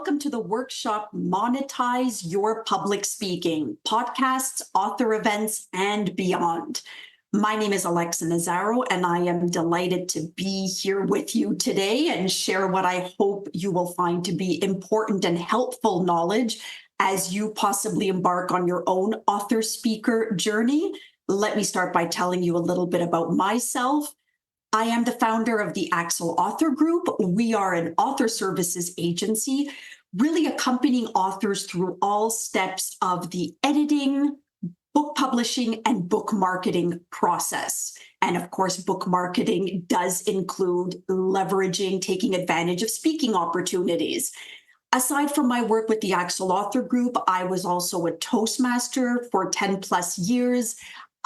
welcome to the workshop Monetize Your Public Speaking, podcasts, author events, and beyond. My name is Axel Nazzaro, and I am delighted to be here with you today and share what I hope you will find to be important and helpful knowledge as you possibly embark on your own author-speaker journey. Let me start by telling you a little bit about myself. I am the founder of the Axel Author Group. We are an author services agency, really accompanying authors through all steps of the editing, book publishing, and book marketing process. And of course, book marketing does include leveraging, taking advantage of speaking opportunities. Aside from my work with the Axel Author Group, I was also a Toastmaster for 10 plus years.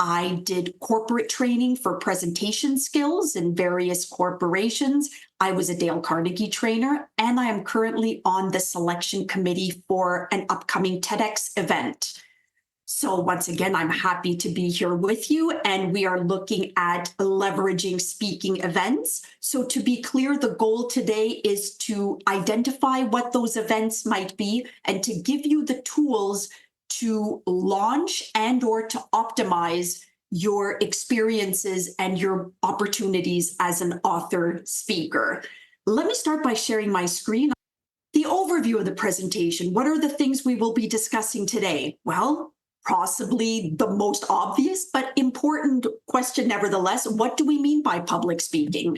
I did corporate training for presentation skills in various corporations. I was a Dale Carnegie trainer, and I am currently on the selection committee for an upcoming TEDx event. So once again, I'm happy to be here with you, and we are looking at leveraging speaking events. So to be clear, the goal today is to identify what those events might be and to give you the tools to launch and or to optimize your experiences and your opportunities as an author speaker. Let me start by sharing my screen. The overview of the presentation. What are the things we will be discussing today? Well, possibly the most obvious but important question nevertheless, what do we mean by public speaking?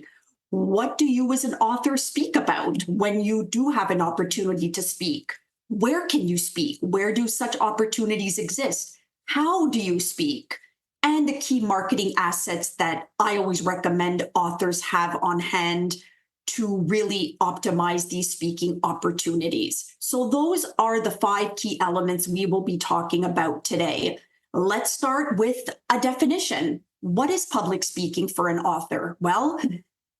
What do you as an author speak about when you do have an opportunity to speak? Where can you speak? Where do such opportunities exist? How do you speak? And the key marketing assets that I always recommend authors have on hand to really optimize these speaking opportunities. So those are the 5 key elements we will be talking about today. Let's start with a definition. What is public speaking for an author? Well,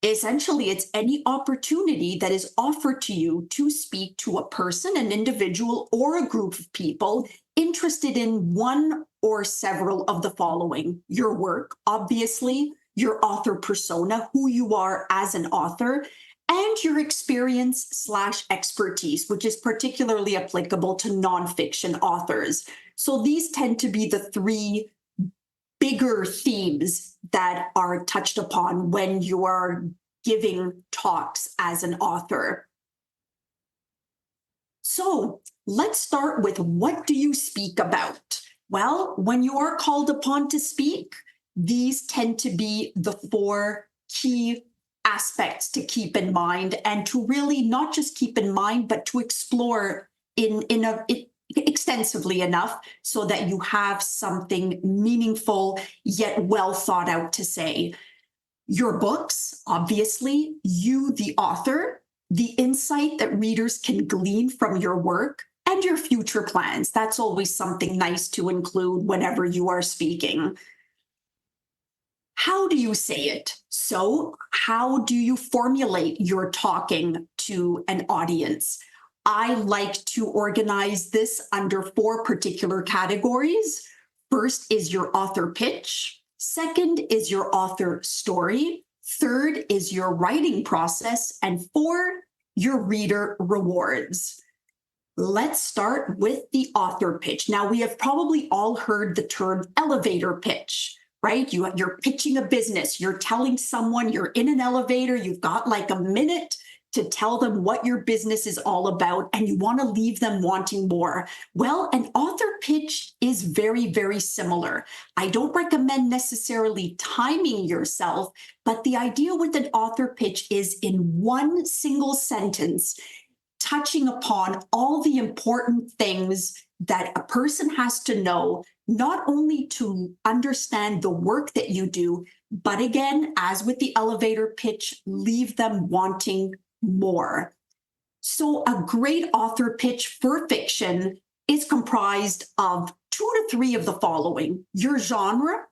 essentially, it's any opportunity that is offered to you to speak to a person, an individual, or a group of people interested in one or several of the following: your work, obviously, your author persona, who you are as an author, and your experience/expertise, which is particularly applicable to nonfiction authors. So these tend to be the 3 bigger themes that are touched upon when you are giving talks as an author. So let's start with, what do you speak about? Well, when you are called upon to speak, these tend to be the 4 key aspects to keep in mind, and to really not just keep in mind, but to explore extensively enough so that you have something meaningful yet well thought out to say. Your books, obviously, you, the author, the insight that readers can glean from your work, and your future plans. That's always something nice to include whenever you are speaking. How do you say it? So, how do you formulate your talking to an audience? I like to organize this under 4 particular categories. First is your author pitch. Second is your author story. Third is your writing process. And 4, your reader rewards. Let's start with the author pitch. Now, we have probably all heard the term elevator pitch, right? You're pitching a business. You're telling someone, you're in an elevator, you've got like a minute to tell them what your business is all about, and you want to leave them wanting more. Well, an author pitch is very, very similar. I don't recommend necessarily timing yourself, but the idea with an author pitch is in one single sentence, touching upon all the important things that a person has to know, not only to understand the work that you do, but again, as with the elevator pitch, leave them wanting more. So a great author pitch for fiction is comprised of 2 to 3 of the following: your genre,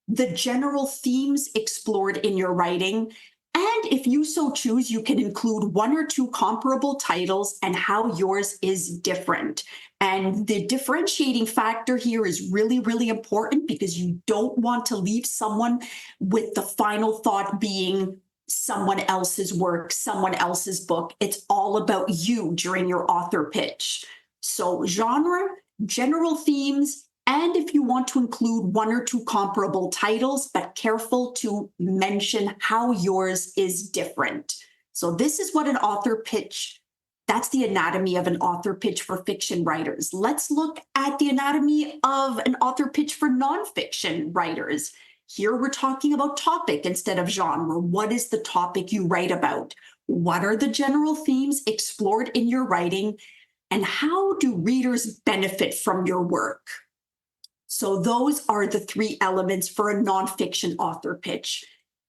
the general themes explored in your writing, and if you so choose, you can include 1 or 2 comparable titles and how yours is different. And the differentiating factor here is really, really important, because you don't want to leave someone with the final thought being, someone else's work, someone else's book. It's all about you during your author pitch. So genre, general themes, and if you want to include one or two comparable titles, but careful to mention how yours is different. So this is what an author pitch, that's the anatomy of an author pitch for fiction writers. Let's look at the anatomy of an author pitch for nonfiction writers. Here we're talking about topic instead of genre. What is the topic you write about? What are the general themes explored in your writing? And how do readers benefit from your work? So those are the three elements for a nonfiction author pitch.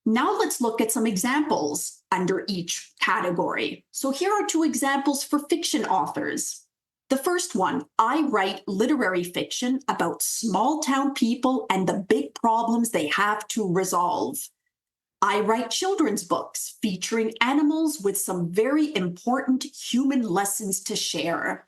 Now let's look at some examples under each category. So here are two examples for fiction authors. The first one, I write literary fiction about small town people and the big problems they have to resolve. I write children's books featuring animals with some very important human lessons to share.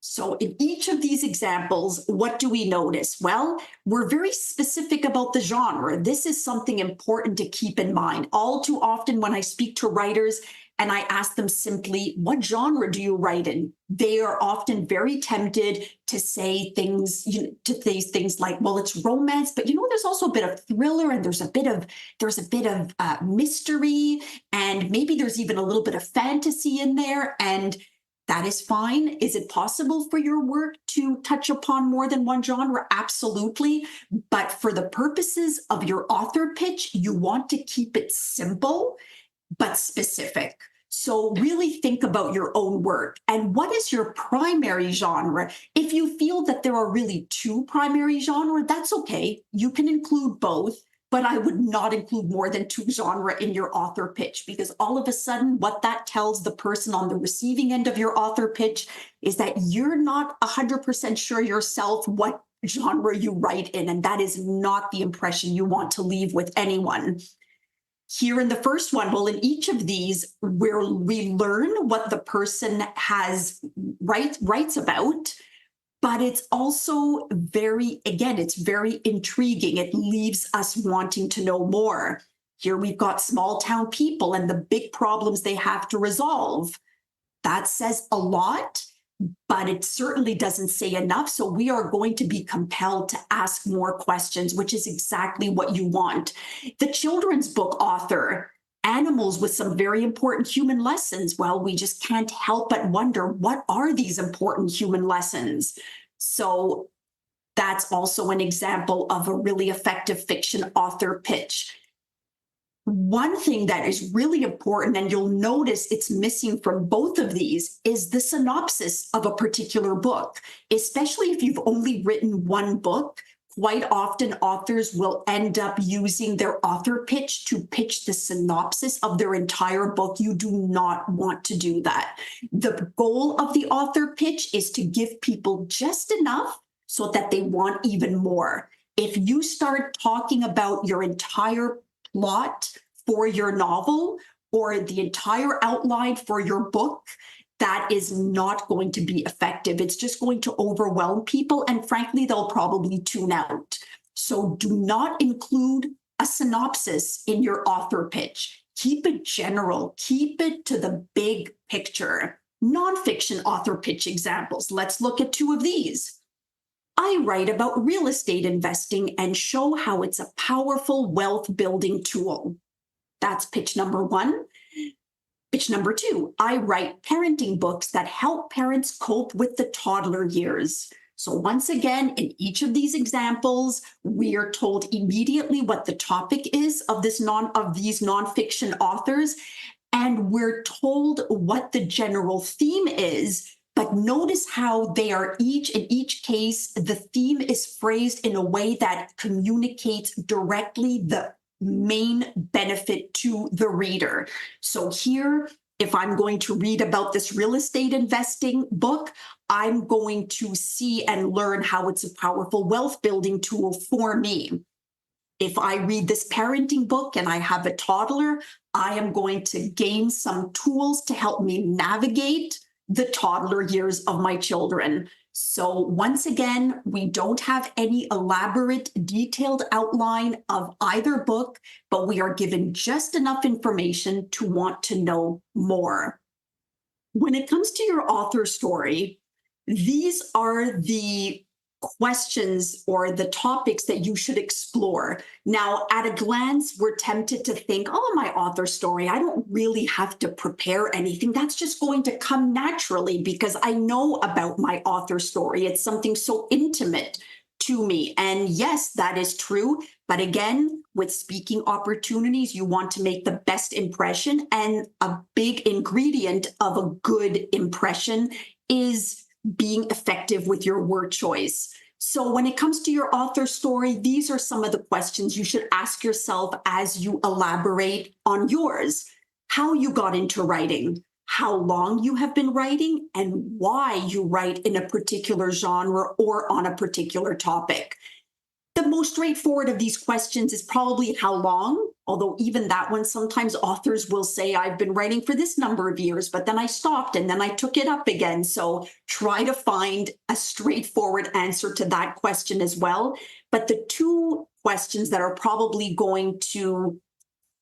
So in each of these examples, what do we notice? Well, we're very specific about the genre. This is something important to keep in mind. All too often when I speak to writers and I ask them simply, what genre do you write in? They are often very tempted to say things, like, well, it's romance, but there's also a bit of thriller and there's a bit of mystery, and maybe there's even a little bit of fantasy in there. And that is fine. Is it possible for your work to touch upon more than one genre? Absolutely. But for the purposes of your author pitch, you want to keep it simple but specific. So really think about your own work and what is your primary genre. If you feel that there are really two primary genres, that's okay. You can include both, but I would not include more than two genres in your author pitch, because all of a sudden what that tells the person on the receiving end of your author pitch is that you're not 100% sure yourself what genre you write in, and that is not the impression you want to leave with anyone. Here in the first one, well, in each of these, where we learn what the person writes about, but it's also it's very intriguing. It leaves us wanting to know more. Here we've got small town people and the big problems they have to resolve. That says a lot, but it certainly doesn't say enough. So we are going to be compelled to ask more questions, which is exactly what you want. The children's book author, animals with some very important human lessons. Well, we just can't help but wonder, what are these important human lessons? So that's also an example of a really effective fiction author pitch. One thing that is really important, and you'll notice it's missing from both of these, is the synopsis of a particular book. Especially if you've only written one book, quite often authors will end up using their author pitch to pitch the synopsis of their entire book. You do not want to do that. The goal of the author pitch is to give people just enough so that they want even more. If you start talking about your entire plot for your novel or the entire outline for your book, that is not going to be effective. It's just going to overwhelm people, and frankly, they'll probably tune out. So do not include a synopsis in your author pitch. Keep it general, keep it to the big picture. Nonfiction author pitch examples. Let's look at two of these. I write about real estate investing and show how it's a powerful wealth building tool. That's pitch number one. Pitch number two, I write parenting books that help parents cope with the toddler years. So once again, in each of these examples, we are told immediately what the topic is of these nonfiction authors, and we're told what the general theme is. But notice how they are in each case, the theme is phrased in a way that communicates directly the main benefit to the reader. So here, if I'm going to read about this real estate investing book, I'm going to see and learn how it's a powerful wealth building tool for me. If I read this parenting book and I have a toddler, I am going to gain some tools to help me navigate the toddler years of my children. So once again, we don't have any elaborate, detailed outline of either book, but we are given just enough information to want to know more. When it comes to your author story, these are the questions or the topics that you should explore. Now, at a glance, we're tempted to think, oh, my author story, I don't really have to prepare anything. That's just going to come naturally because I know about my author story. It's something so intimate to me. And yes, that is true. But again, with speaking opportunities, you want to make the best impression. And a big ingredient of a good impression is being effective with your word choice. So when it comes to your author story, these are some of the questions you should ask yourself as you elaborate on yours. How you got into writing, how long you have been writing, and why you write in a particular genre or on a particular topic. The most straightforward of these questions is probably how long, although even that one, sometimes authors will say, I've been writing for this number of years, but then I stopped and then I took it up again. So try to find a straightforward answer to that question as well. But the two questions that are probably going to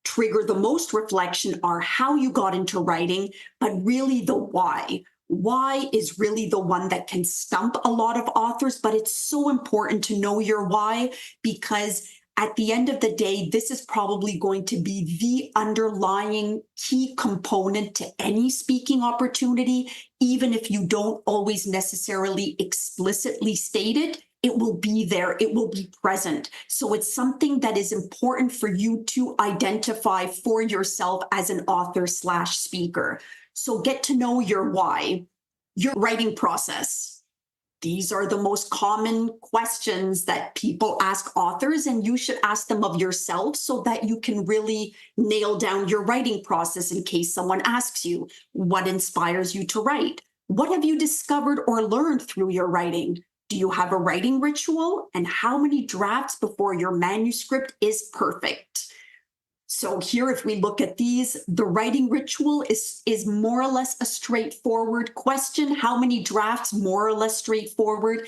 trigger the most reflection are how you got into writing, but really the why. Why is really the one that can stump a lot of authors, but it's so important to know your why because at the end of the day, this is probably going to be the underlying key component to any speaking opportunity, even if you don't always necessarily explicitly state it. It will be there, it will be present. So it's something that is important for you to identify for yourself as an author slash speaker. So get to know your why, your writing process. These are the most common questions that people ask authors, and you should ask them of yourself so that you can really nail down your writing process in case someone asks you, what inspires you to write? What have you discovered or learned through your writing? Do you have a writing ritual? And how many drafts before your manuscript is perfect? So here, if we look at these, the writing ritual is more or less a straightforward question. How many drafts? More or less straightforward.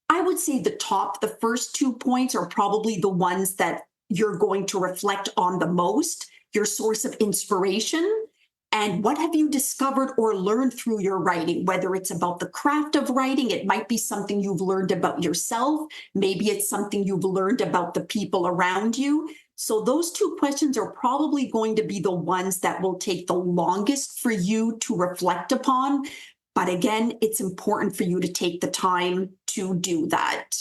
I would say the first 2 points are probably the ones that you're going to reflect on the most, your source of inspiration. And what have you discovered or learned through your writing? Whether it's about the craft of writing, it might be something you've learned about yourself. Maybe it's something you've learned about the people around you. So those 2 questions are probably going to be the ones that will take the longest for you to reflect upon. But again, it's important for you to take the time to do that.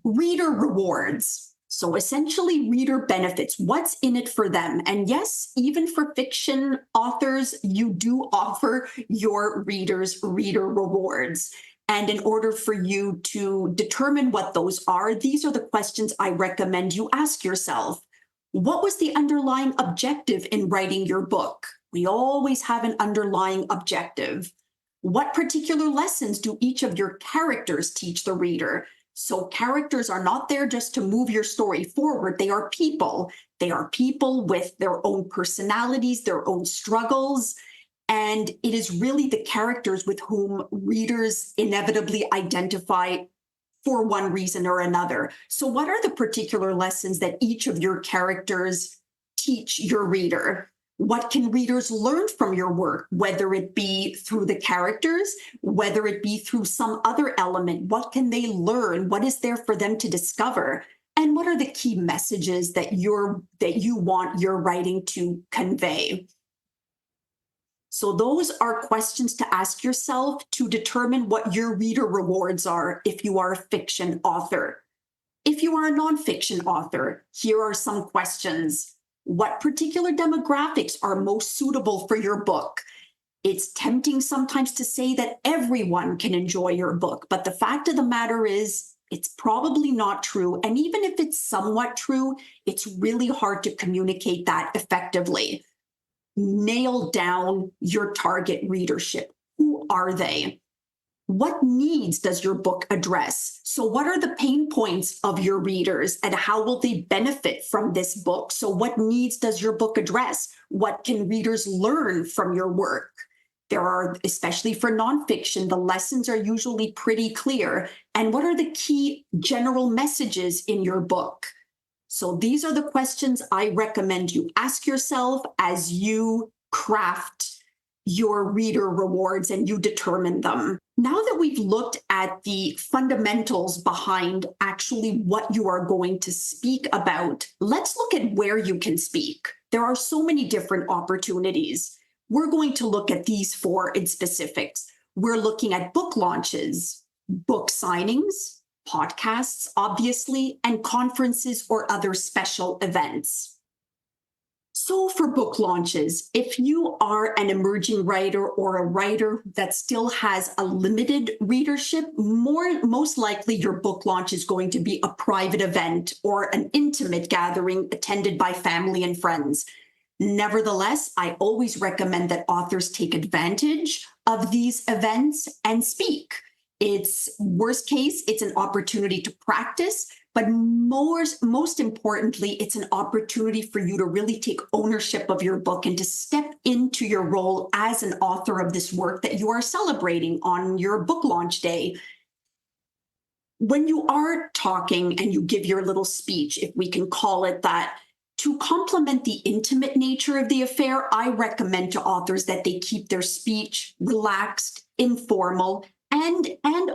Reader rewards. So essentially, reader benefits. What's in it for them? And yes, even for fiction authors, you do offer your readers reader rewards. And in order for you to determine what those are, these are the questions I recommend you ask yourself. What was the underlying objective in writing your book? We always have an underlying objective. What particular lessons do each of your characters teach the reader? So characters are not there just to move your story forward. They are people. They are people with their own personalities, their own struggles. And it is really the characters with whom readers inevitably identify for one reason or another. So what are the particular lessons that each of your characters teach your reader? What can readers learn from your work, whether it be through the characters, whether it be through some other element? What can they learn? What is there for them to discover? And what are the key messages that you want your writing to convey? So those are questions to ask yourself to determine what your reader rewards are if you are a fiction author. If you are a nonfiction author, here are some questions. What particular demographics are most suitable for your book? It's tempting sometimes to say that everyone can enjoy your book, but the fact of the matter is, it's probably not true. And even if it's somewhat true, it's really hard to communicate that effectively. Nail down your target readership. Who are they? What needs does your book address? So what are the pain points of your readers and how will they benefit from this book? So what needs does your book address? What can readers learn from your work? There are, especially for nonfiction, the lessons are usually pretty clear. And what are the key general messages in your book? So these are the questions I recommend you ask yourself as you craft your reader rewards and you determine them. Now that we've looked at the fundamentals behind actually what you are going to speak about, let's look at where you can speak. There are so many different opportunities. We're going to look at these four in specifics. We're looking at book launches, book signings, podcasts, obviously, and conferences or other special events. So for book launches, if you are an emerging writer or a writer that still has a limited readership, most likely your book launch is going to be a private event or an intimate gathering attended by family and friends. Nevertheless, I always recommend that authors take advantage of these events and speak. It's worst case, it's an opportunity to practice, but most importantly, it's an opportunity for you to really take ownership of your book and to step into your role as an author of this work that you are celebrating on your book launch day. When you are talking and you give your little speech, if we can call it that, to complement the intimate nature of the affair, I recommend to authors that they keep their speech relaxed, informal, and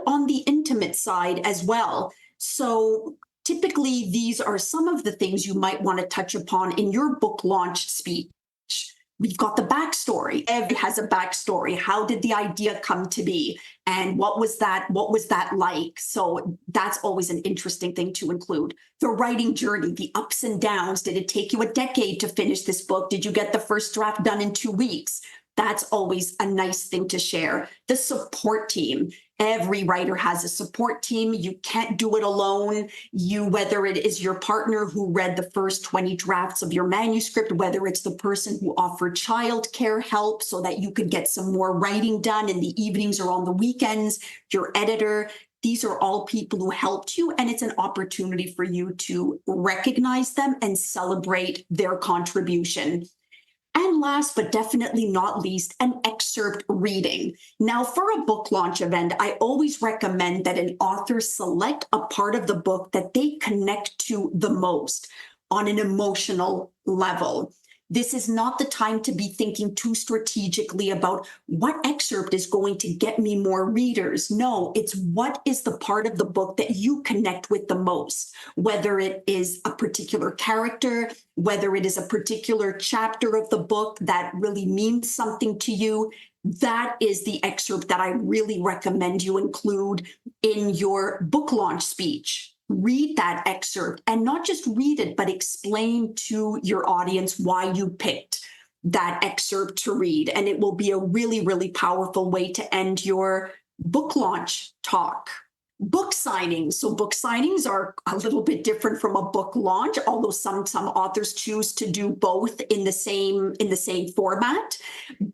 on the intimate side as well. So typically, these are some of the things you might want to touch upon in your book launch speech. We've got the backstory. Every has a backstory. How did the idea come to be? And what was that like? So that's always an interesting thing to include. The writing journey, the ups and downs. Did it take you a decade to finish this book? Did you get the first draft done in 2 weeks? That's always a nice thing to share. The support team. Every writer has a support team. You can't do it alone. Whether it is your partner who read the first 20 drafts of your manuscript, whether it's the person who offered childcare help so that you could get some more writing done in the evenings or on the weekends, your editor, these are all people who helped you, and it's an opportunity for you to recognize them and celebrate their contribution. And last, but definitely not least, an excerpt reading. Now, for a book launch event, I always recommend that an author select a part of the book that they connect to the most on an emotional level. This is not the time to be thinking too strategically about what excerpt is going to get me more readers. No, it's what is the part of the book that you connect with the most, whether it is a particular character, whether it is a particular chapter of the book that really means something to you. That is the excerpt that I really recommend you include in your book launch speech. Read that excerpt and not just read it, but explain to your audience why you picked that excerpt to read. And it will be a really, really powerful way to end your book launch talk. Book signings. So book signings are a little bit different from a book launch, although some authors choose to do both in the same format.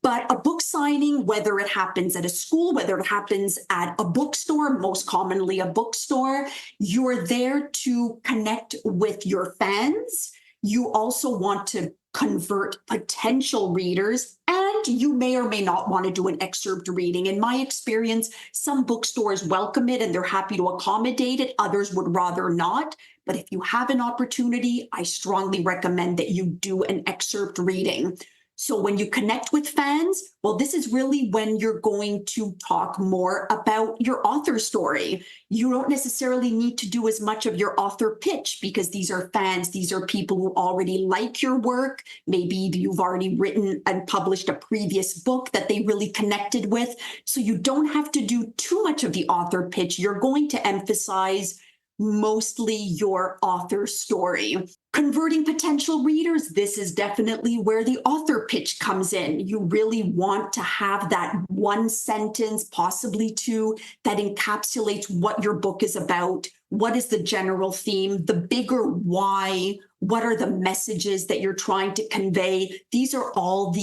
But a book signing, whether it happens at a school, whether it happens at a bookstore, most commonly a bookstore, you're there to connect with your fans. You also want to convert potential readers, and you may or may not want to do an excerpt reading. In my experience, some bookstores welcome it and they're happy to accommodate it. Others would rather not. But if you have an opportunity, I strongly recommend that you do an excerpt reading. So when you connect with fans, well, this is really when you're going to talk more about your author story. You don't necessarily need to do as much of your author pitch because these are fans. These are people who already like your work. Maybe you've already written and published a previous book that they really connected with. So you don't have to do too much of the author pitch. You're going to emphasize mostly your author story. Converting potential readers, this is definitely where the author pitch comes in. You really want to have that one sentence, possibly two, that encapsulates what your book is about. What is the general theme, the bigger why? What are the messages that you're trying to convey? These are all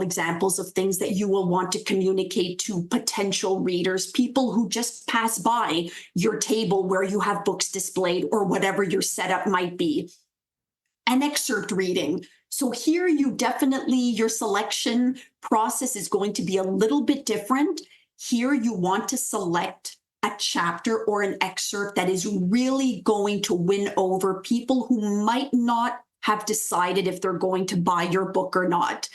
examples of things that you will want to communicate to potential readers, people who just pass by your table where you have books displayed or whatever your setup might be. An excerpt reading. So here your selection process is going to be a little bit different. Here you want to select a chapter or an excerpt that is really going to win over people who might not have decided if they're going to buy your book or not.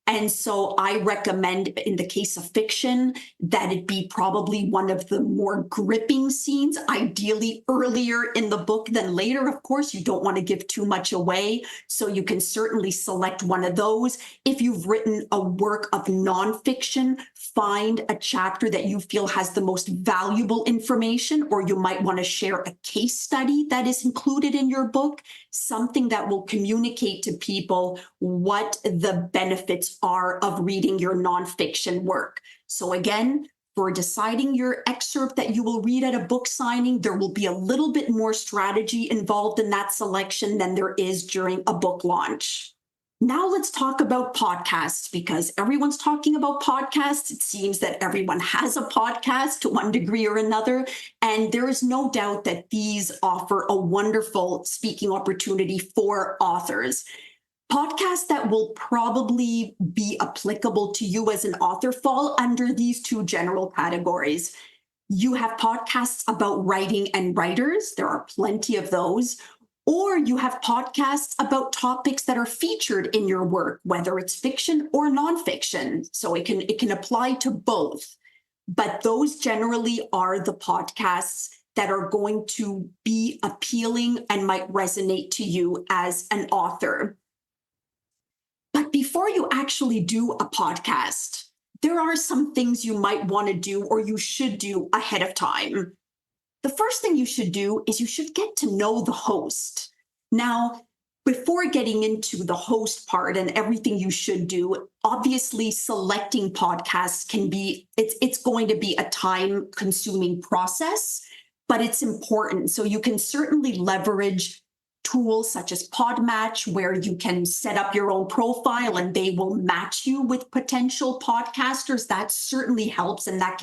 And so I recommend, in the case of fiction, that it be probably one of the more gripping scenes, ideally earlier in the book than later. Of course, you don't want to give too much away, so you can certainly select one of those. If you've written a work of nonfiction, find a chapter that you feel has the most valuable information, or you might want to share a case study that is included in your book, something that will communicate to people what the benefits are of reading your nonfiction work. So again, for deciding your excerpt that you will read at a book signing, there will be a little bit more strategy involved in that selection than there is during a book launch. Now let's talk about podcasts, because everyone's talking about podcasts. It seems that everyone has a podcast to one degree or another, and there is no doubt that these offer a wonderful speaking opportunity for authors. Podcasts that will probably be applicable to you as an author fall under these two general categories. You have podcasts about writing and writers. There are plenty of those. Or you have podcasts about topics that are featured in your work, whether it's fiction or nonfiction. So it can apply to both. But those generally are the podcasts that are going to be appealing and might resonate to you as an author. But before you actually do a podcast, there are some things you might want to do or you should do ahead of time. The first thing you should do is you should get to know the host. Now, before getting into the host part and everything you should do, obviously selecting podcasts it's going to be a time-consuming process, but it's important. So you can certainly leverage tools such as Podmatch, where you can set up your own profile and they will match you with potential podcasters. That certainly helps, and that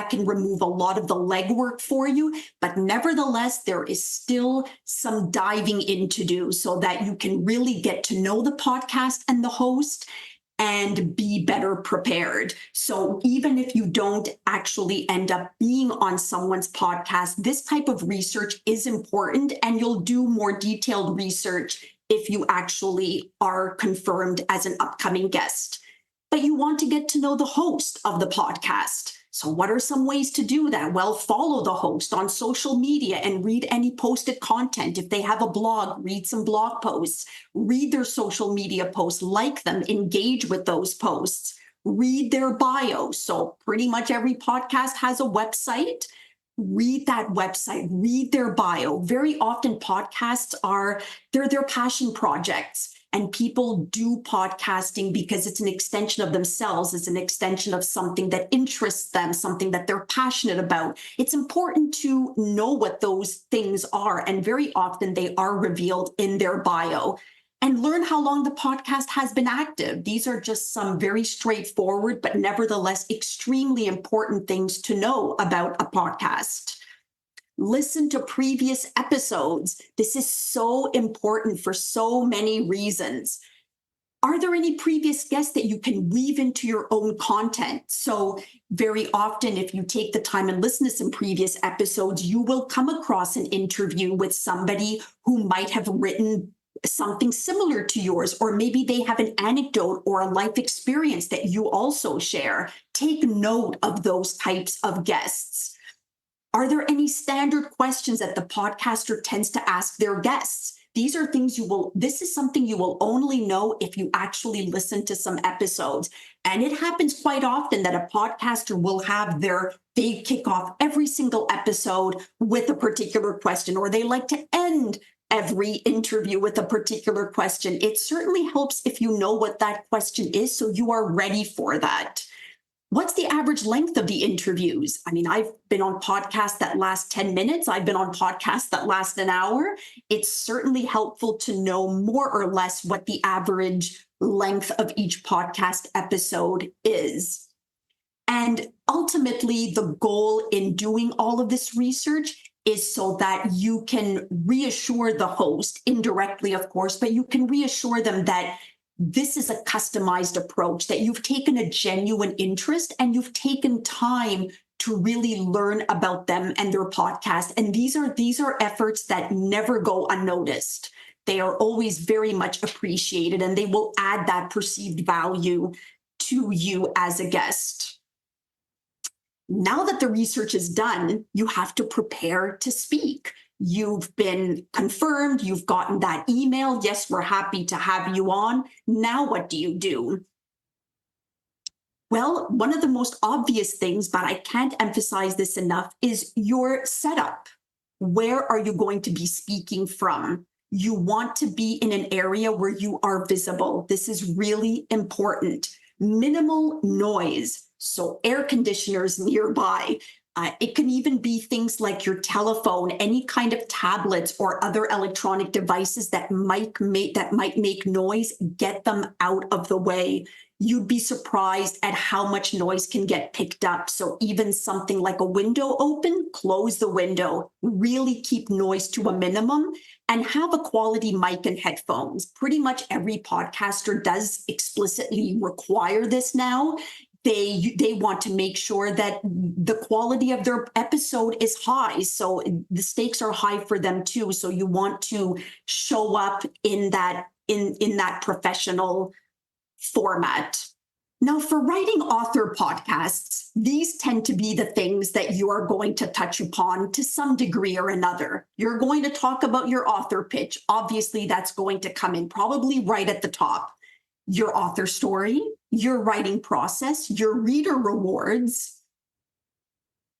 can remove a lot of the legwork for you. But nevertheless, there is still some diving in to do so that you can really get to know the podcast and the host and be better prepared. So even if you don't actually end up being on someone's podcast, this type of research is important, and you'll do more detailed research if you actually are confirmed as an upcoming guest. But you want to get to know the host of the podcast. So what are some ways to do that? Well, follow the host on social media and read any posted content. If they have a blog, read some blog posts, read their social media posts, like them, engage with those posts, read their bio. So pretty much every podcast has a website. Read that website, read their bio. Very often podcasts they're their passion projects. And people do podcasting because it's an extension of themselves. It's an extension of something that interests them, something that they're passionate about. It's important to know what those things are. And very often they are revealed in their bio. And learn how long the podcast has been active. These are just some very straightforward, but nevertheless extremely important things to know about a podcast. Listen to previous episodes. This is so important for so many reasons. Are there any previous guests that you can weave into your own content? So very often, if you take the time and listen to some previous episodes, you will come across an interview with somebody who might have written something similar to yours, or maybe they have an anecdote or a life experience that you also share. Take note of those types of guests. Are there any standard questions that the podcaster tends to ask their guests? These are things this is something you will only know if you actually listen to some episodes. And it happens quite often that a podcaster will have they kick off every single episode with a particular question, or they like to end every interview with a particular question. It certainly helps if you know what that question is, so you are ready for that. What's the average length of the interviews? I mean, I've been on podcasts that last 10 minutes. I've been on podcasts that last an hour. It's certainly helpful to know more or less what the average length of each podcast episode is. And ultimately, the goal in doing all of this research is so that you can reassure the host, indirectly, of course, but you can reassure them that this is a customized approach, that you've taken a genuine interest and you've taken time to really learn about them and their podcast. And these are efforts that never go unnoticed. They are always very much appreciated, and they will add that perceived value to you as a guest. Now that the research is done, you have to prepare to speak. You've been confirmed, you've gotten that email. Yes, we're happy to have you on. Now what do you do? Well, one of the most obvious things, but I can't emphasize this enough, is your setup. Where are you going to be speaking from? You want to be in an area where you are visible. This is really important. Minimal noise, so air conditioners nearby. It can even be things like your telephone, any kind of tablets or other electronic devices that might make noise. Get them out of the way. You'd be surprised at how much noise can get picked up. So even something like a window open, close the window, really keep noise to a minimum, and have a quality mic and headphones. Pretty much every podcaster does explicitly require this now. They want to make sure that the quality of their episode is high. So the stakes are high for them too. So you want to show up in that professional format. Now, for writing author podcasts, these tend to be the things that you are going to touch upon to some degree or another. You're going to talk about your author pitch. Obviously, that's going to come in probably right at the top. Your author story, your writing process, your reader rewards,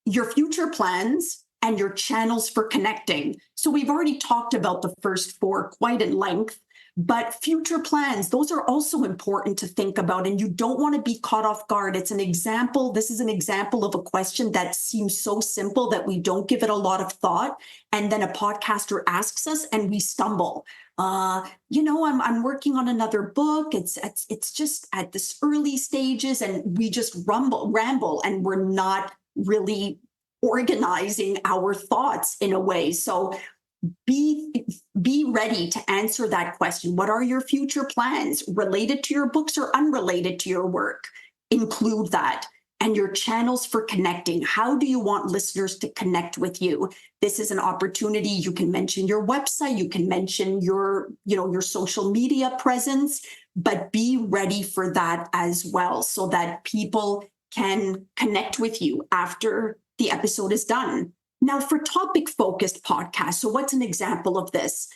your future plans, and your channels for connecting. So we've already talked about the first four quite in length. But future plans, those are also important to think about, and you don't want to be caught off guard. It's an example. This is an example of a question that seems so simple that we don't give it a lot of thought. And then a podcaster asks us and we stumble. I'm working on another book. It's just at this early stages, and we just ramble, and we're not really organizing our thoughts in a way. So be ready to answer that question. What are your future plans related to your books or unrelated to your work? Include that. And your channels for connecting. How do you want listeners to connect with you? This is an opportunity. You can mention your website, you can mention your social media presence, but be ready for that as well, so that people can connect with you after the episode is done. Now, for topic-focused podcasts, so what's an example of this?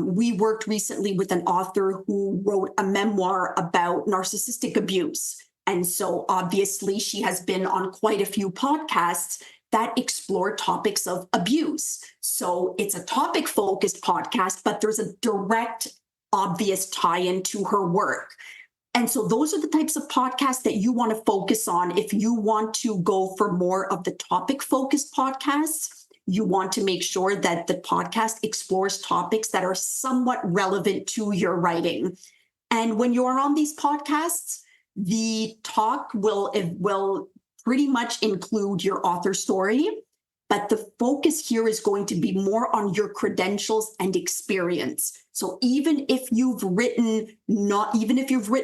We worked recently with an author who wrote a memoir about narcissistic abuse. And so obviously she has been on quite a few podcasts that explore topics of abuse. So it's a topic-focused podcast, but there's a direct, obvious tie-in to her work. And so those are the types of podcasts that you want to focus on. If you want to go for more of the topic-focused podcasts, you want to make sure that the podcast explores topics that are somewhat relevant to your writing. And when you are on these podcasts, the talk will pretty much include your author story, but the focus here is going to be more on your credentials and experience. So even if you've written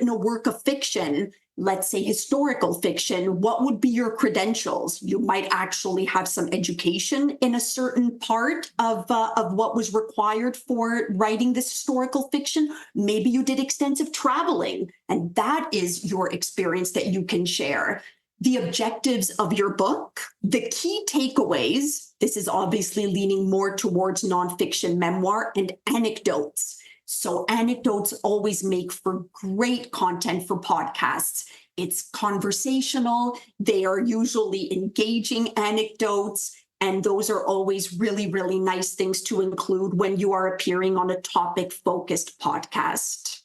a work of fiction, let's say historical fiction, what would be your credentials? You might actually have some education in a certain part of what was required for writing this historical fiction. Maybe you did extensive traveling, and that is your experience that you can share. The objectives of your book, the key takeaways. This is obviously leaning more towards nonfiction memoir, and anecdotes. So anecdotes always make for great content for podcasts. It's conversational. They are usually engaging anecdotes. And those are always really, really nice things to include when you are appearing on a topic-focused podcast.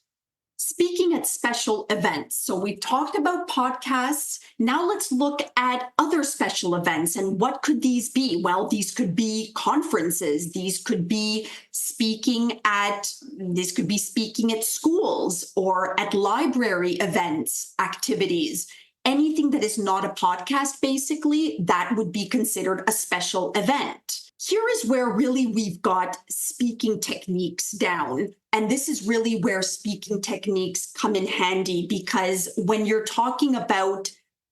Speaking at special events. So we've talked about podcasts. Now let's look at other special events. And what could these be? Well, these could be conferences. These could be speaking at schools or at library events, activities. Anything that is not a podcast, basically, that would be considered a special event. Here is where really we've got speaking techniques down. And this is really where speaking techniques come in handy, because when you're talking about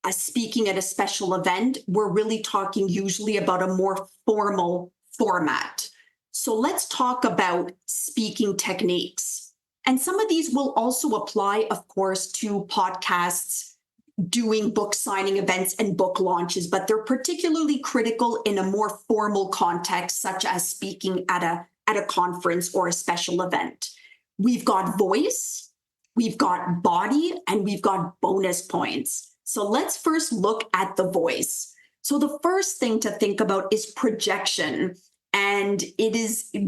speaking at a special event, we're really talking usually about a more formal format. So let's talk about speaking techniques. And some of these will also apply, of course, to podcasts, doing book signing events and book launches, but they're particularly critical in a more formal context, such as speaking at a conference or a special event. We've got voice, we've got body, and we've got bonus points. So let's first look at the voice. So the first thing to think about is projection. And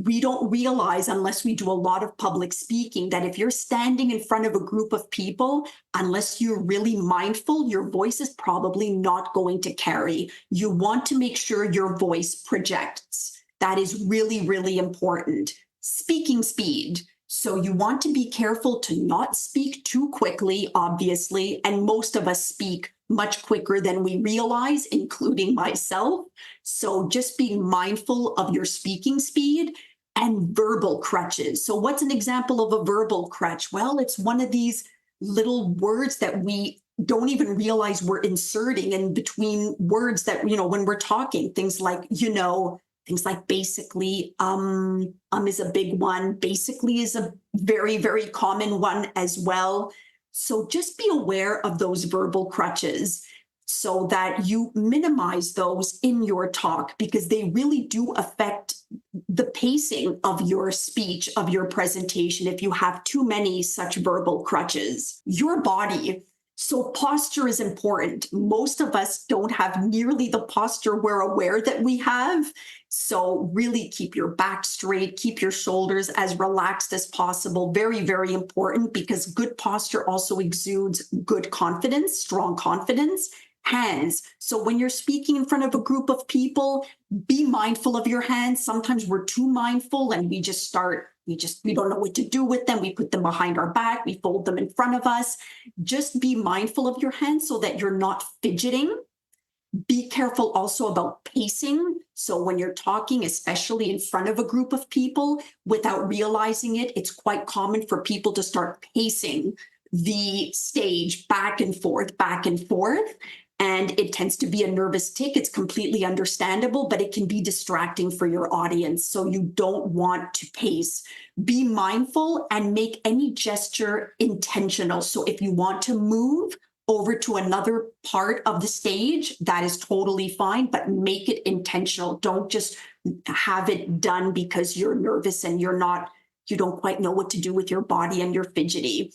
we don't realize, unless we do a lot of public speaking, that if you're standing in front of a group of people, unless you're really mindful, your voice is probably not going to carry. You want to make sure your voice projects. That is really, really important. Speaking speed. So you want to be careful to not speak too quickly, obviously, and most of us speak much quicker than we realize, including myself. So just being mindful of your speaking speed. And verbal crutches. So what's an example of a verbal crutch? Well, it's one of these little words that we don't even realize we're inserting in between words that, when we're talking, things like, things like basically, is a big one. Basically is a very, very common one as well. So just be aware of those verbal crutches so that you minimize those in your talk, because they really do affect the pacing of your speech, of your presentation, if you have too many such verbal crutches. Your body. So posture is important. Most of us don't have nearly the posture we're aware that we have. So really keep your back straight, keep your shoulders as relaxed as possible. Very, very important, because good posture also exudes good confidence, strong confidence. Hands. So when you're speaking in front of a group of people, be mindful of your hands. Sometimes we're too mindful and we don't know what to do with them. We put them behind our back, we fold them in front of us. Just be mindful of your hands so that you're not fidgeting. Be careful also about pacing. So when you're talking, especially in front of a group of people, without realizing it, it's quite common for people to start pacing the stage back and forth, and it tends to be a nervous tic. It's completely understandable, but it can be distracting for your audience. So you don't want to pace. Be mindful and make any gesture intentional. So if you want to move over to another part of the stage, that is totally fine, but make it intentional. Don't just have it done because you're nervous and you don't quite know what to do with your body and you're fidgety.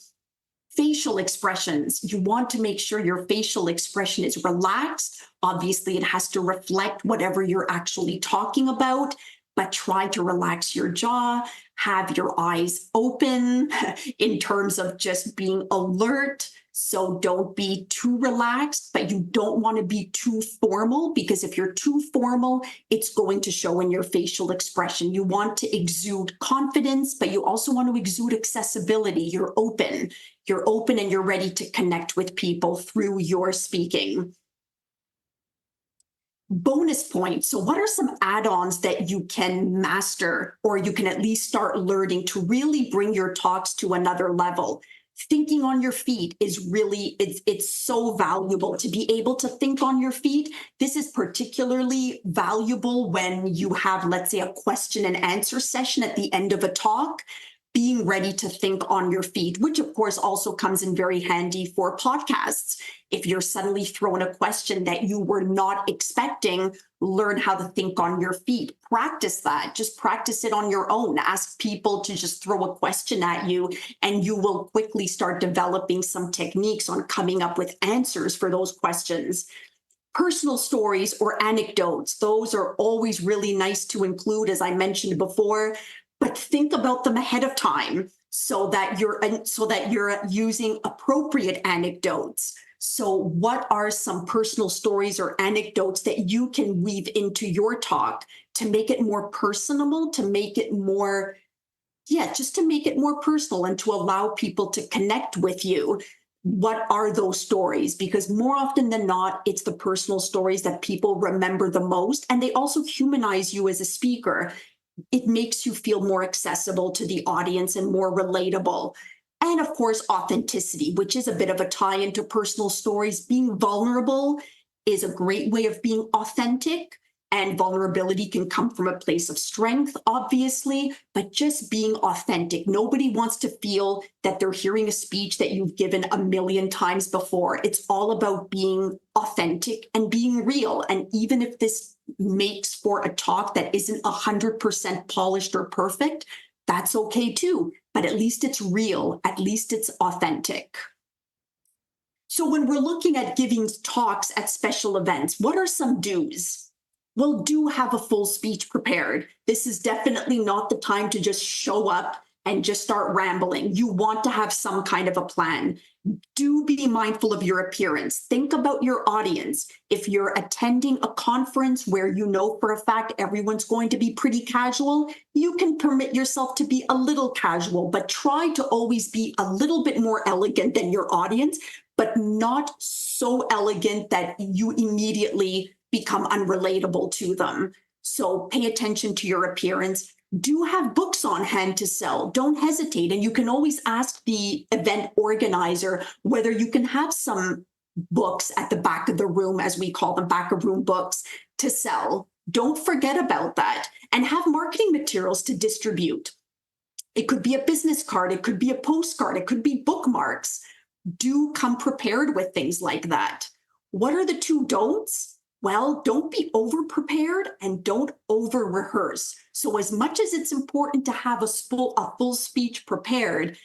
Facial expressions. You want to make sure your facial expression is relaxed. Obviously, it has to reflect whatever you're actually talking about, but try to relax your jaw, have your eyes open in terms of just being alert. So don't be too relaxed, but you don't want to be too formal, because if you're too formal, it's going to show in your facial expression. You want to exude confidence, but you also want to exude accessibility. You're open and you're ready to connect with people through your speaking. Bonus points. So what are some add-ons that you can master, or you can at least start learning to really bring your talks to another level? Thinking on your feet is really, it's so valuable to be able to think on your feet. This is particularly valuable when you have, let's say, a question and answer session at the end of a talk. Being ready to think on your feet, which of course also comes in very handy for podcasts. If you're suddenly thrown a question that you were not expecting, learn how to think on your feet. Practice that. Just practice it on your own. Ask people to just throw a question at you, and you will quickly start developing some techniques on coming up with answers for those questions. Personal stories or anecdotes, those are always really nice to include, as I mentioned before. But think about them ahead of time so that you're using appropriate anecdotes. So what are some personal stories or anecdotes that you can weave into your talk to make it more personable, to make it more, just to make it more personal and to allow people to connect with you? what are those stories? Because more often than not, it's the personal stories that people remember the most. And they also humanize you as a speaker. It makes you feel more accessible to the audience and more relatable. And of course, authenticity, which is a bit of a tie into personal stories. Being vulnerable is a great way of being authentic. And vulnerability can come from a place of strength, obviously, but just being authentic. Nobody wants to feel that they're hearing a speech that you've given a million times before. It's all about being authentic and being real. And even if this makes for a talk that isn't 100% polished or perfect, that's okay too. But at least it's real, at least it's authentic. So when we're looking at giving talks at special events, what are some do's? Well, do have a full speech prepared. This is definitely not the time to just show up and just start rambling. You want to have some kind of a plan. Do be mindful of your appearance. Think about your audience. If you're attending a conference where you know for a fact everyone's going to be pretty casual, you can permit yourself to be a little casual, but try to always be a little bit more elegant than your audience, but not so elegant that you immediately become unrelatable to them. So pay attention to your appearance. Do have books on hand to sell. Don't hesitate. And you can always ask the event organizer whether you can have some books at the back of the room, as we call them, back of room books, to sell. Don't forget about that. And have marketing materials to distribute. It could be a business card. It could be a postcard. It could be bookmarks. Do come prepared with things like that. What are the two don'ts? Well, don't be over prepared and don't over rehearse. So as much as it's important to have a full speech prepared,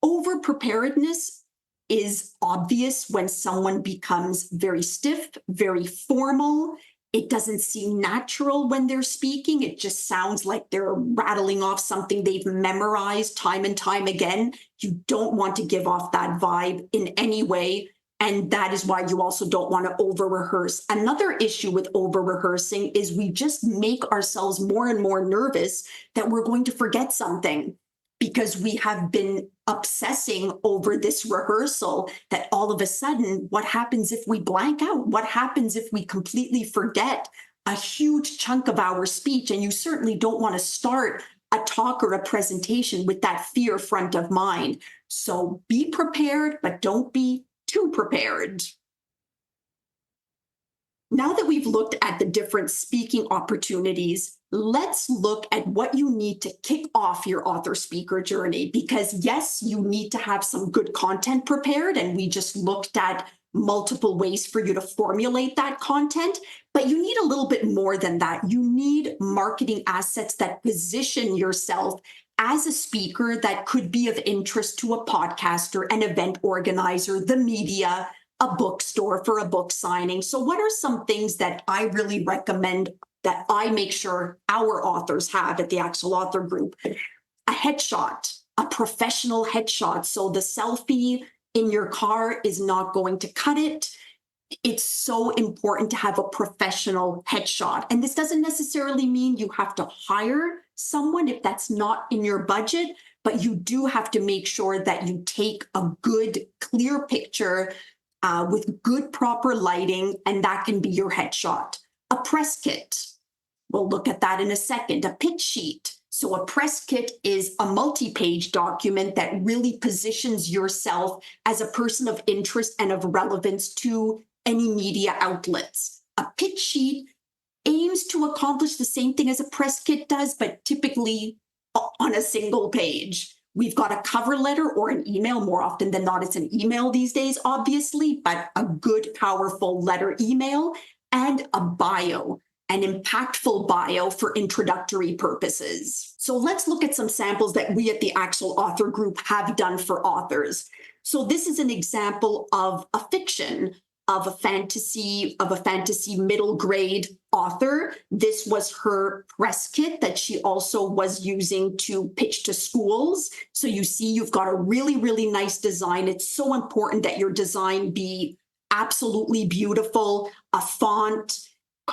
over preparedness is obvious when someone becomes very stiff, very formal. It doesn't seem natural when they're speaking. It just sounds like they're rattling off something they've memorized time and time again. You don't want to give off that vibe in any way. And that is why you also don't want to over rehearse. Another issue with over rehearsing is we just make ourselves more and more nervous that we're going to forget something because we have been obsessing over this rehearsal that all of a sudden, what happens if we blank out? What happens if we completely forget a huge chunk of our speech? And you certainly don't want to start a talk or a presentation with that fear front of mind. So be prepared, but don't be too prepared. Now that we've looked at the different speaking opportunities, let's look at what you need to kick off your author speaker journey. Because yes, you need to have some good content prepared, and we just looked at multiple ways for you to formulate that content, but you need a little bit more than that. You need marketing assets that position yourself as a speaker that could be of interest to a podcaster, an event organizer, the media, a bookstore for a book signing. So what are some things that I really recommend that I make sure our authors have at the Axel Author Group? A headshot, a professional headshot. So the selfie in your car is not going to cut it. It's so important to have a professional headshot. And this doesn't necessarily mean you have to hire someone if that's not in your budget, but you do have to make sure that you take a good, clear picture with good, proper lighting, and that can be your headshot. A press kit. We'll look at that in a second. A pitch sheet. So a press kit is a multi-page document that really positions yourself as a person of interest and of relevance to any media outlets. A pitch sheet aims to accomplish the same thing as a press kit does, but typically on a single page. We've got a cover letter or an email. More often than not, it's an email these days, obviously, but a good, powerful letter email and a bio, an impactful bio for introductory purposes. So let's look at some samples that we at the Axel Author Group have done for authors. So this is an example of a fiction, of a fantasy middle grade author. This was her press kit that she also was using to pitch to schools. So you see, you've got a really, really nice design. It's so important that your design be absolutely beautiful, a font,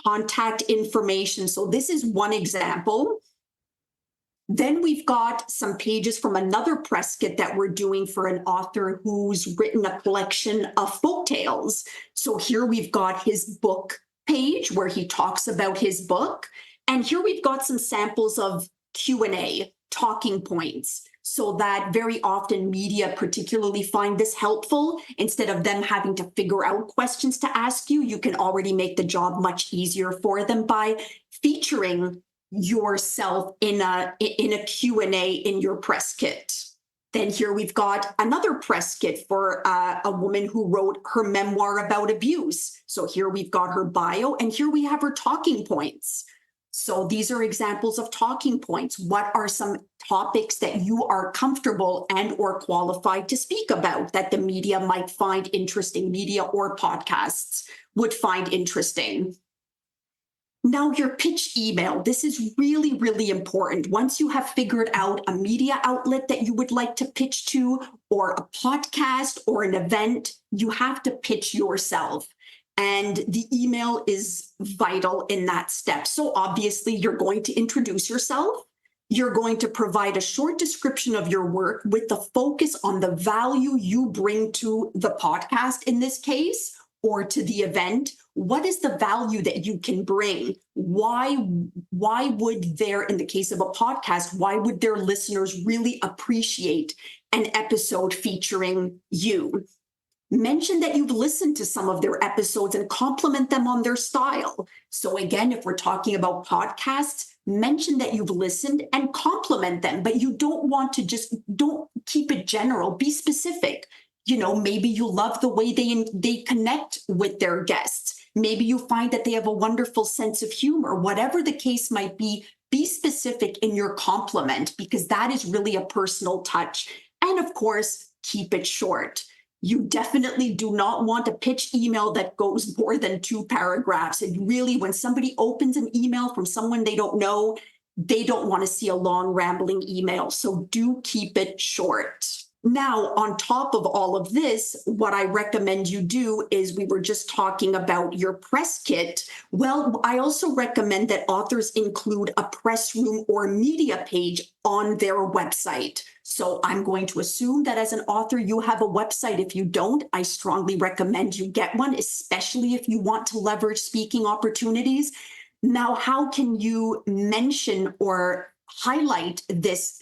contact information. So this is one example. Then we've got some pages from another press kit that we're doing for an author who's written a collection of folk tales. So here we've got his book page where he talks about his book. And here we've got some samples of Q&A, talking points, so that very often media particularly find this helpful. Instead of them having to figure out questions to ask you, you can already make the job much easier for them by featuring yourself in a Q&A in your press kit. Then here we've got another press kit for a woman who wrote her memoir about abuse. So here we've got her bio, and here we have her talking points. So these are examples of talking points. What are some topics that you are comfortable and or qualified to speak about that the media might find interesting, media or podcasts would find interesting? Now, your pitch email, this is really, really important. Once you have figured out a media outlet that you would like to pitch to, or a podcast or an event, you have to pitch yourself. And the email is vital in that step. So obviously, you're going to introduce yourself. You're going to provide a short description of your work with the focus on the value you bring to the podcast in this case, or to the event. What is the value that you can bring? Why would in the case of a podcast, why would their listeners really appreciate an episode featuring you? Mention that you've listened to some of their episodes and compliment them on their style. So again, if we're talking about podcasts, mention that you've listened and compliment them, but you don't keep it general, be specific. Maybe you love the way they connect with their guests. Maybe you find that they have a wonderful sense of humor. Whatever the case might be specific in your compliment, because that is really a personal touch. And of course, keep it short. You definitely do not want a pitch email that goes more than 2 paragraphs. And really, when somebody opens an email from someone they don't know, they don't want to see a long, rambling email. So do keep it short. Now, on top of all of this, what I recommend you do is, we were just talking about your press kit. Well, I also recommend that authors include a press room or media page on their website. So I'm going to assume that as an author, you have a website. If you don't, I strongly recommend you get one, especially if you want to leverage speaking opportunities. Now, how can you mention or highlight this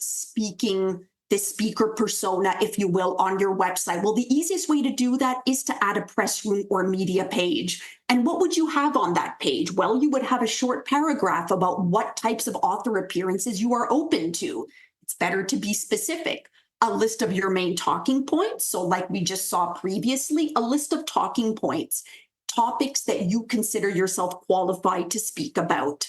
speaker persona, if you will, on your website? Well, the easiest way to do that is to add a press room or media page. And what would you have on that page? Well, you would have a short paragraph about what types of author appearances you are open to. It's better to be specific. A list of your main talking points. So like we just saw previously, a list of talking points, topics that you consider yourself qualified to speak about.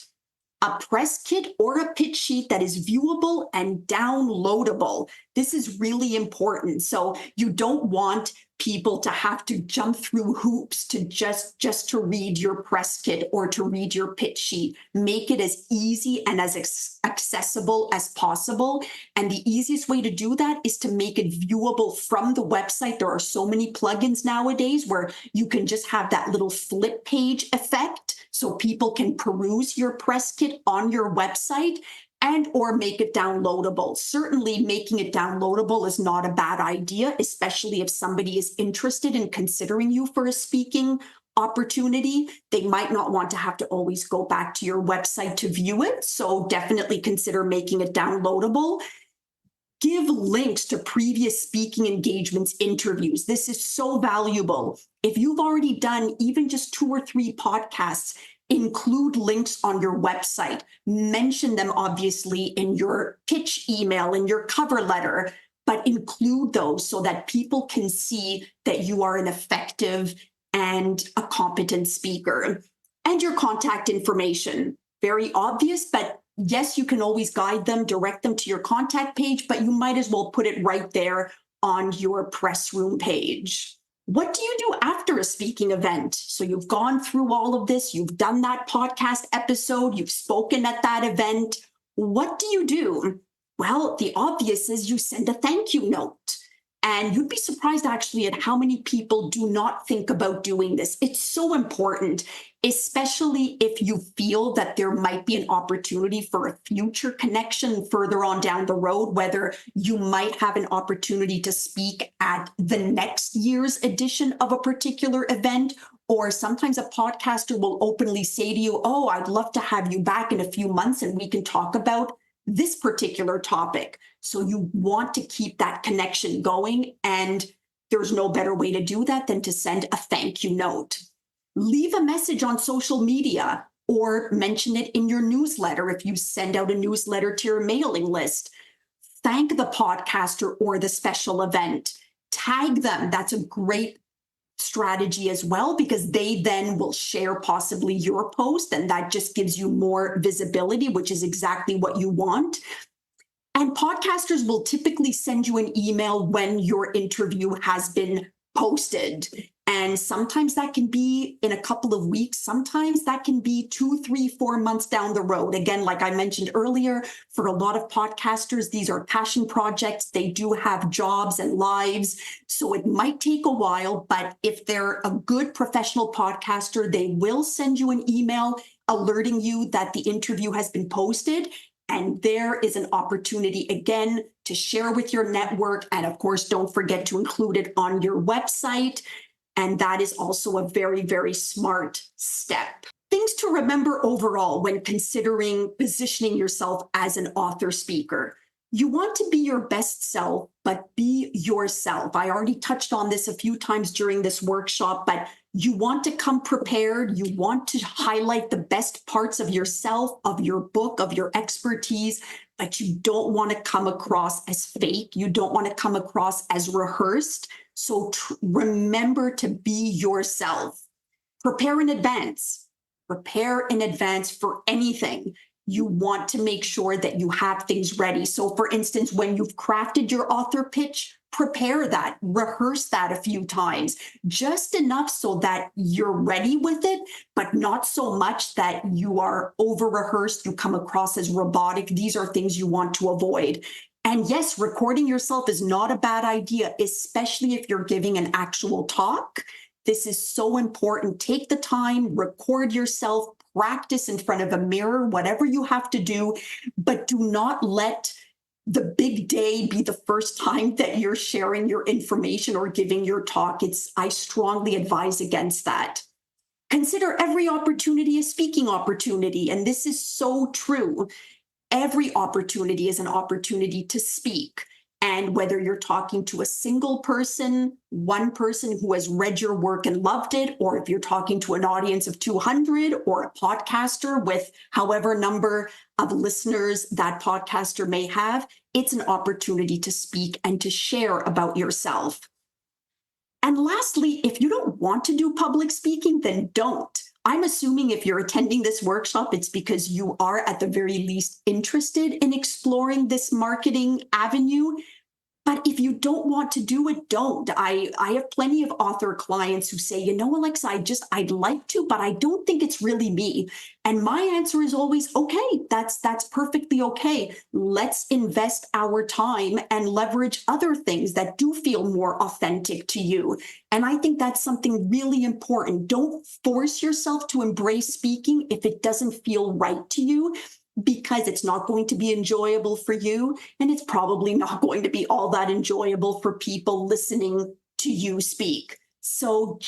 A press kit or a pitch sheet that is viewable and downloadable. This is really important. So you don't want people to have to jump through hoops to just to read your press kit or to read your pitch sheet. Make it as easy and as accessible as possible. And the easiest way to do that is to make it viewable from the website. There are so many plugins nowadays where you can just have that little flip page effect, so people can peruse your press kit on your website and or make it downloadable. Certainly making it downloadable is not a bad idea, especially if somebody is interested in considering you for a speaking opportunity. They might not want to have to always go back to your website to view it. So definitely consider making it downloadable. Give links to previous speaking engagements, interviews. This is so valuable. If you've already done even just 2 or 3 podcasts, include links on your website. Mention them obviously in your pitch email, in your cover letter, but include those so that people can see that you are an effective and a competent speaker. And your contact information, very obvious, but yes, you can always guide them, direct them to your contact page, but you might as well put it right there on your press room page. What do you do after a speaking event? So you've gone through all of this, you've done that podcast episode, you've spoken at that event. What do you do? Well, the obvious is you send a thank you note. And you'd be surprised actually at how many people do not think about doing this. It's so important, especially if you feel that there might be an opportunity for a future connection further on down the road, whether you might have an opportunity to speak at the next year's edition of a particular event. Or sometimes a podcaster will openly say to you, oh, I'd love to have you back in a few months and we can talk about this particular topic. So you want to keep that connection going. And there's no better way to do that than to send a thank you note. Leave a message on social media or mention it in your newsletter if you send out a newsletter to your mailing list. Thank the podcaster or the special event. Tag them. That's a great strategy as well, because they then will share possibly your post, and that just gives you more visibility, which is exactly what you want. And podcasters will typically send you an email when your interview has been posted. And sometimes that can be in a couple of weeks. Sometimes that can be 2, 3, 4 months down the road. Again, like I mentioned earlier, for a lot of podcasters, these are passion projects. They do have jobs and lives. So it might take a while, but if they're a good professional podcaster, they will send you an email alerting you that the interview has been posted. And there is an opportunity, again, to share with your network. And of course, don't forget to include it on your website. And that is also a very, very smart step. Things to remember overall when considering positioning yourself as an author speaker. You want to be your best self, but be yourself. I already touched on this a few times during this workshop, but you want to come prepared. You want to highlight the best parts of yourself, of your book, of your expertise, but you don't want to come across as fake. You don't want to come across as rehearsed. So remember to be yourself. Prepare in advance. Prepare in advance for anything. You want to make sure that you have things ready. So for instance, when you've crafted your author pitch, prepare that, rehearse that a few times, just enough so that you're ready with it, but not so much that you are over-rehearsed, you come across as robotic. These are things you want to avoid. And yes, recording yourself is not a bad idea, especially if you're giving an actual talk. This is so important. Take the time, record yourself, practice in front of a mirror, whatever you have to do, but do not let the big day be the first time that you're sharing your information or giving your talk. I strongly advise against that. Consider every opportunity a speaking opportunity, and this is so true. Every opportunity is an opportunity to speak. And whether you're talking to a single person, one person who has read your work and loved it, or if you're talking to an audience of 200 or a podcaster with however number of listeners that podcaster may have, it's an opportunity to speak and to share about yourself. And lastly, if you don't want to do public speaking, then don't. I'm assuming if you're attending this workshop, it's because you are at the very least interested in exploring this marketing avenue. But if you don't want to do it, don't. I have plenty of author clients who say, you know, Alexa, I'd like to, but I don't think it's really me. And my answer is always, okay, that's perfectly okay. Let's invest our time and leverage other things that do feel more authentic to you. And I think that's something really important. Don't force yourself to embrace speaking if it doesn't feel right to you, because it's not going to be enjoyable for you, and it's probably not going to be all that enjoyable for people listening to you speak. So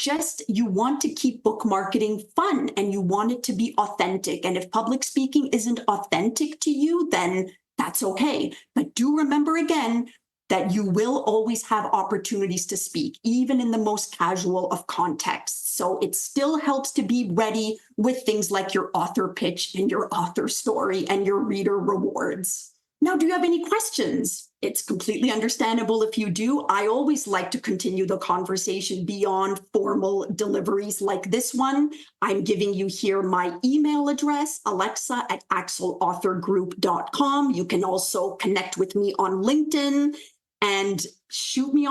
you want to keep book marketing fun, and you want it to be authentic. And if public speaking isn't authentic to you, then that's okay. But do remember again that you will always have opportunities to speak, even in the most casual of contexts. So it still helps to be ready with things like your author pitch and your author story and your reader rewards. Now, do you have any questions? It's completely understandable if you do. I always like to continue the conversation beyond formal deliveries like this one. I'm giving you here my email address, alexa@axelauthorgroup.com. You can also connect with me on LinkedIn and shoot me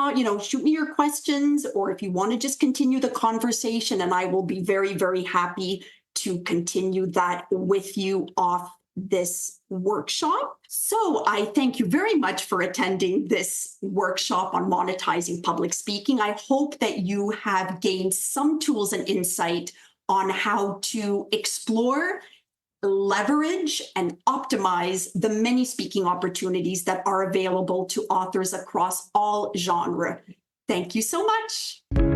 your questions, or if you want to just continue the conversation, and I will be very, very happy to continue that with you off this workshop. So I thank you very much for attending this workshop on monetizing public speaking. I hope that you have gained some tools and insight on how to explore, leverage, and optimize the many speaking opportunities that are available to authors across all genres. Thank you so much.